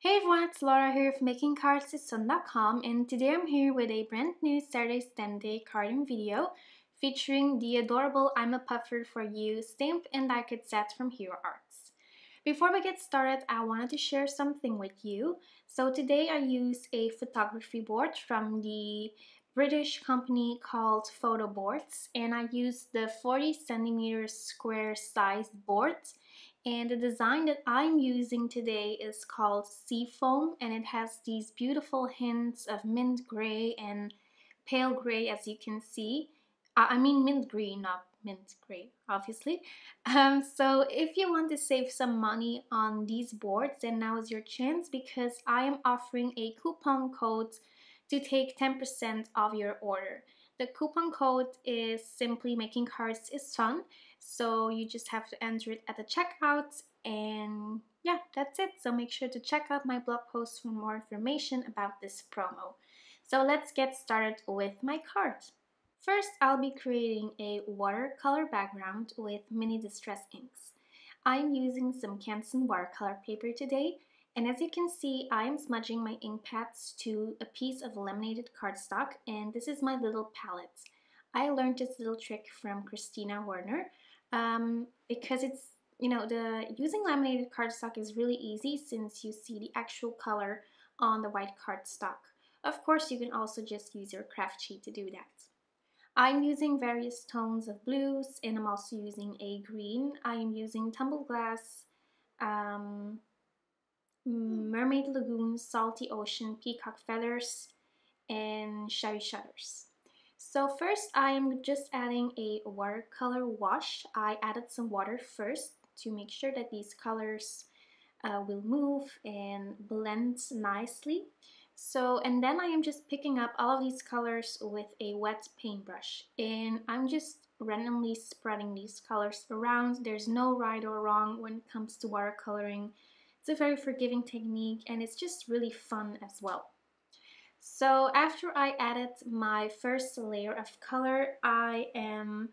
Hey everyone, it's Laura here from makingcardswithsun.com, and today I'm here with a brand new Saturday Stamp Day carding video featuring the adorable I'm a Puffer for You stamp and die cut set from Hero Arts. Before we get started, I wanted to share something with you. So today I used a photography board from the British company called Photo Boards, and I used the 40 centimeters square sized board. And the design that I'm using today is called Seafoam, and it has these beautiful hints of mint gray and pale gray, as you can see. I mean mint green, not mint gray, obviously. So if you want to save some money on these boards, then now is your chance, because I am offering a coupon code to take 10% of your order. The coupon code is simply Making Cards is Fun, so you just have to enter it at the checkout, and yeah, that's it. So make sure to check out my blog post for more information about this promo. So let's get started with my card. First, I'll be creating a watercolor background with mini distress inks. I'm using some Canson watercolor paper today, and as you can see, I am smudging my ink pads to a piece of laminated cardstock, and this is my little palette. I learned this little trick from Christina Werner because the using laminated cardstock is really easy since you see the actual color on the white cardstock. Of course, you can also just use your craft sheet to do that. I'm using various tones of blues, and I'm also using a green. I am using Tumbled Glass, Mermaid, Lagoon, Salty Ocean, Peacock Feathers, and Shabby Shutters. So first I am just adding a watercolor wash. I added some water first to make sure that these colors will move and blend nicely. And then I am just picking up all of these colors with a wet paintbrush, and I'm just randomly spreading these colors around. There's no right or wrong when it comes to watercoloring. It's a very forgiving technique, and it's just really fun as well. So after I added my first layer of color, I am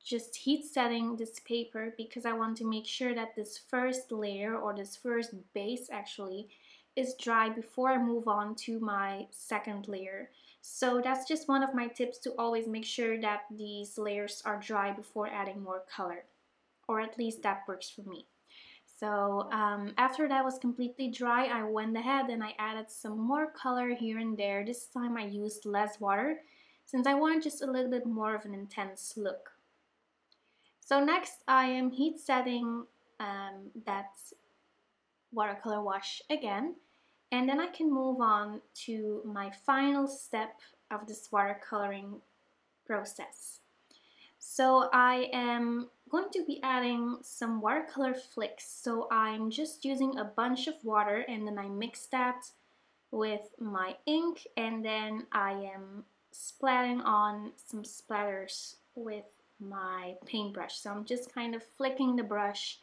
just heat setting this paper because I want to make sure that this first layer, or this first base actually, is dry before I move on to my second layer. So that's just one of my tips, to always make sure that these layers are dry before adding more color, or at least that works for me. So after that was completely dry, I went ahead and I added some more color here and there. This time I used less water since I wanted just a little bit more of an intense look. So next I am heat setting that watercolor wash again, and then I can move on to my final step of this watercoloring process. So I am going to be adding some watercolor flicks. So I'm just using a bunch of water, and then I mix that with my ink, and then I am splatting on some splatters with my paintbrush. So I'm just kind of flicking the brush.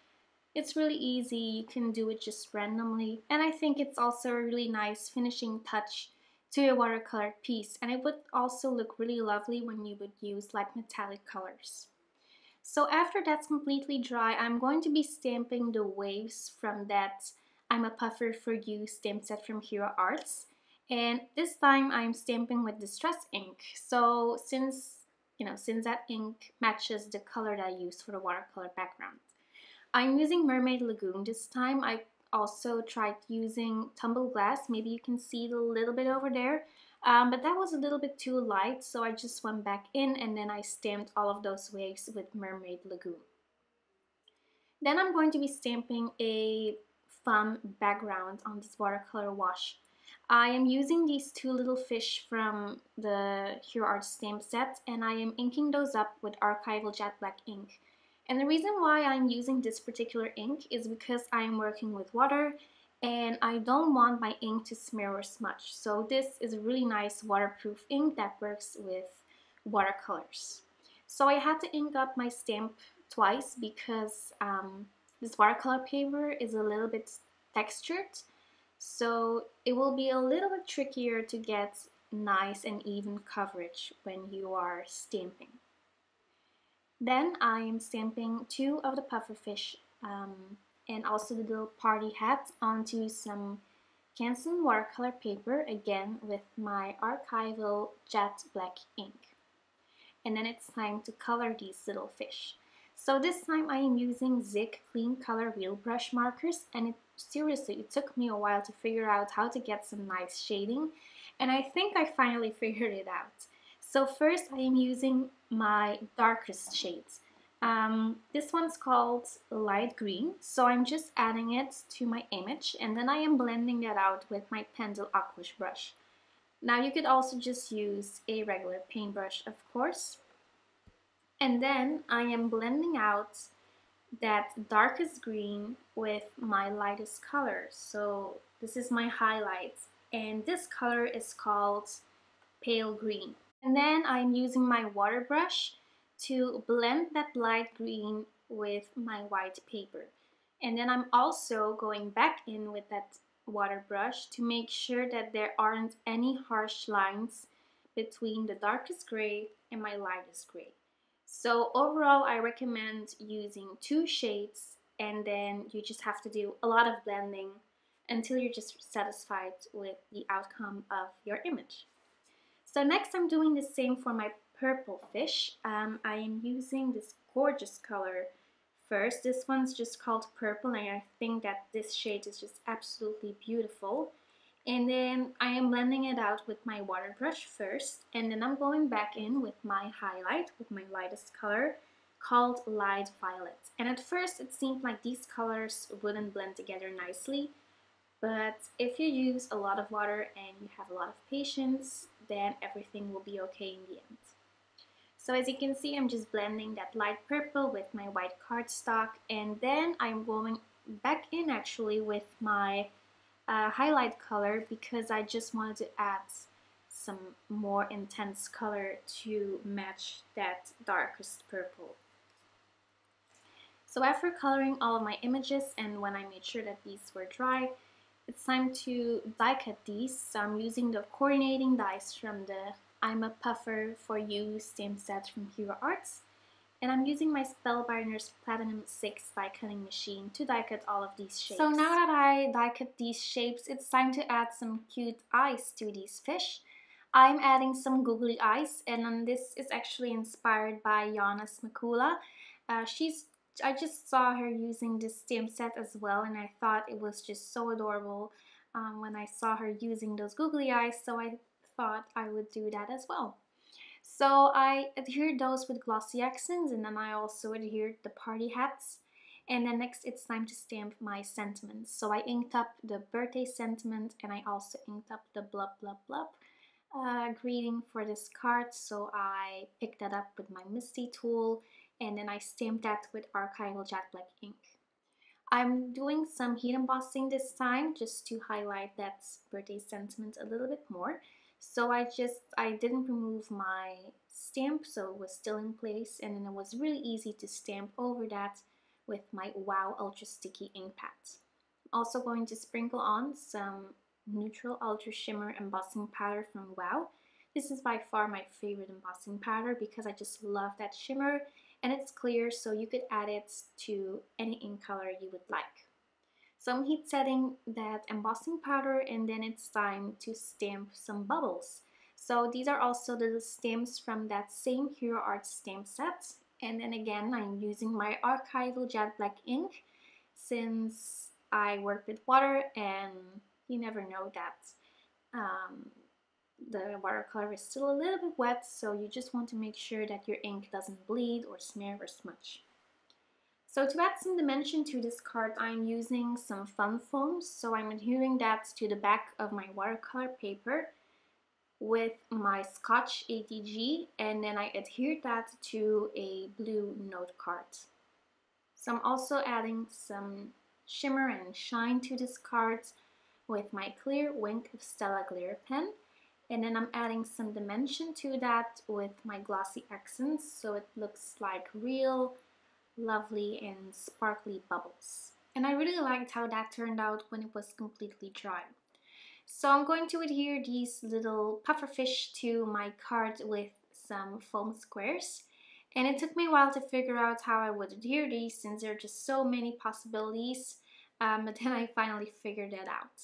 It's really easy, you can do it just randomly, and I think it's also a really nice finishing touch to a watercolor piece, and it would also look really lovely when you would use like metallic colors. So after that's completely dry, I'm going to be stamping the waves from that I'm a Puffer for You stamp set from Hero Arts, and this time I'm stamping with distress ink. So since that ink matches the color that I used for the watercolor background. I'm using Mermaid Lagoon this time. I also tried using Tumbled Glass. Maybe you can see it a little bit over there. But that was a little bit too light, so I just went back in and then I stamped all of those waves with Mermaid Lagoon. Then I'm going to be stamping a fun background on this watercolor wash. I am using these two little fish from the Hero Arts stamp set, and I am inking those up with Archival Jet Black ink. And the reason why I'm using this particular ink is because I'm working with water and I don't want my ink to smear or smudge. So this is a really nice waterproof ink that works with watercolors. So I had to ink up my stamp twice because this watercolor paper is a little bit textured. So it will be a little bit trickier to get nice and even coverage when you are stamping. Then I am stamping two of the pufferfish and also the little party hat onto some Canson watercolor paper, again with my Archival jet black ink. And then it's time to color these little fish. So this time I am using ZIG clean color wheel brush markers, and seriously, it took me a while to figure out how to get some nice shading, and I think I finally figured it out. So first I am using my darkest shades. This one's called light green, so I'm just adding it to my image, and then I am blending that out with my Pendle Aquash brush. Now you could also just use a regular paintbrush, of course. And then I am blending out that darkest green with my lightest color. So this is my highlight, and this color is called pale green. And then I'm using my water brush to blend that light green with my white paper. And then I'm also going back in with that water brush to make sure that there aren't any harsh lines between the darkest gray and my lightest gray. So overall, I recommend using 2 shades, and then you just have to do a lot of blending until you're just satisfied with the outcome of your image. So next I'm doing the same for my purple fish. I am using this gorgeous color first. This one's just called Purple, and I think that this shade is just absolutely beautiful. And then I am blending it out with my water brush first, and then I'm going back in with my highlight, with my lightest color, called Light Violet. And at first it seemed like these colors wouldn't blend together nicely, but if you use a lot of water and you have a lot of patience, then everything will be okay in the end. So as you can see, I'm just blending that light purple with my white cardstock, and then I'm going back in actually with my highlight color, because I just wanted to add some more intense color to match that darkest purple. So after coloring all of my images, and when I made sure that these were dry, it's time to die cut these. So I'm using the coordinating dies from the I'm a Puffer for You stamp set from Hero Arts. And I'm using my Spellbinder's Platinum 6 die cutting machine to die cut all of these shapes. So now that I die cut these shapes, it's time to add some cute eyes to these fish. I'm adding some googly eyes, and this is actually inspired by Gianna's Makula. I just saw her using this stamp set as well, and I thought it was just so adorable when I saw her using those googly eyes, so I thought I would do that as well. So I adhered those with glossy accents, and then I also adhered the party hats. And then next it's time to stamp my sentiments. So I inked up the birthday sentiment, and I also inked up the blub blub blub greeting for this card. So I picked that up with my MISTI tool, and then I stamped that with Archival jet black ink. I'm doing some heat embossing this time just to highlight that birthday sentiment a little bit more. So I didn't remove my stamp, so it was still in place, and then it was really easy to stamp over that with my Wow Ultra Sticky ink pad. I'm also going to sprinkle on some neutral ultra shimmer embossing powder from Wow. This is by far my favorite embossing powder because I just love that shimmer, and it's clear, so you could add it to any ink color you would like. So I'm heat setting that embossing powder, and then it's time to stamp some bubbles. So these are also the stamps from that same Hero Arts stamp set. And then again, I'm using my Archival jet black ink since I work with water, and you never know that the watercolor is still a little bit wet, so you just want to make sure that your ink doesn't bleed or smear or smudge. So to add some dimension to this card, I'm using some fun foams. So I'm adhering that to the back of my watercolor paper with my Scotch ATG, and then I adhered that to a blue note card. So I'm also adding some shimmer and shine to this card with my clear Wink of Stella glitter pen, and then I'm adding some dimension to that with my glossy accents, so it looks like real lovely and sparkly bubbles. And I really liked how that turned out when it was completely dry. So I'm going to adhere these little pufferfish to my card with some foam squares, And it took me a while to figure out how I would adhere these since there are just so many possibilities, but then I finally figured it out.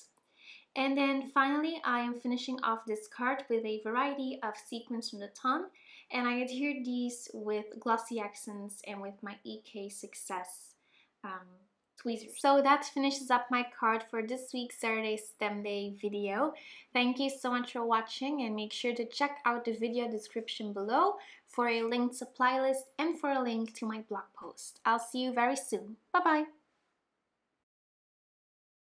And then finally I am finishing off this card with a variety of sequins from the ton, and I adhered these with glossy accents and with my EK Success tweezers. So that finishes up my card for this week's Saturday STEM Day video. Thank you so much for watching, and make sure to check out the video description below for a linked supply list and for a link to my blog post. I'll see you very soon. Bye bye!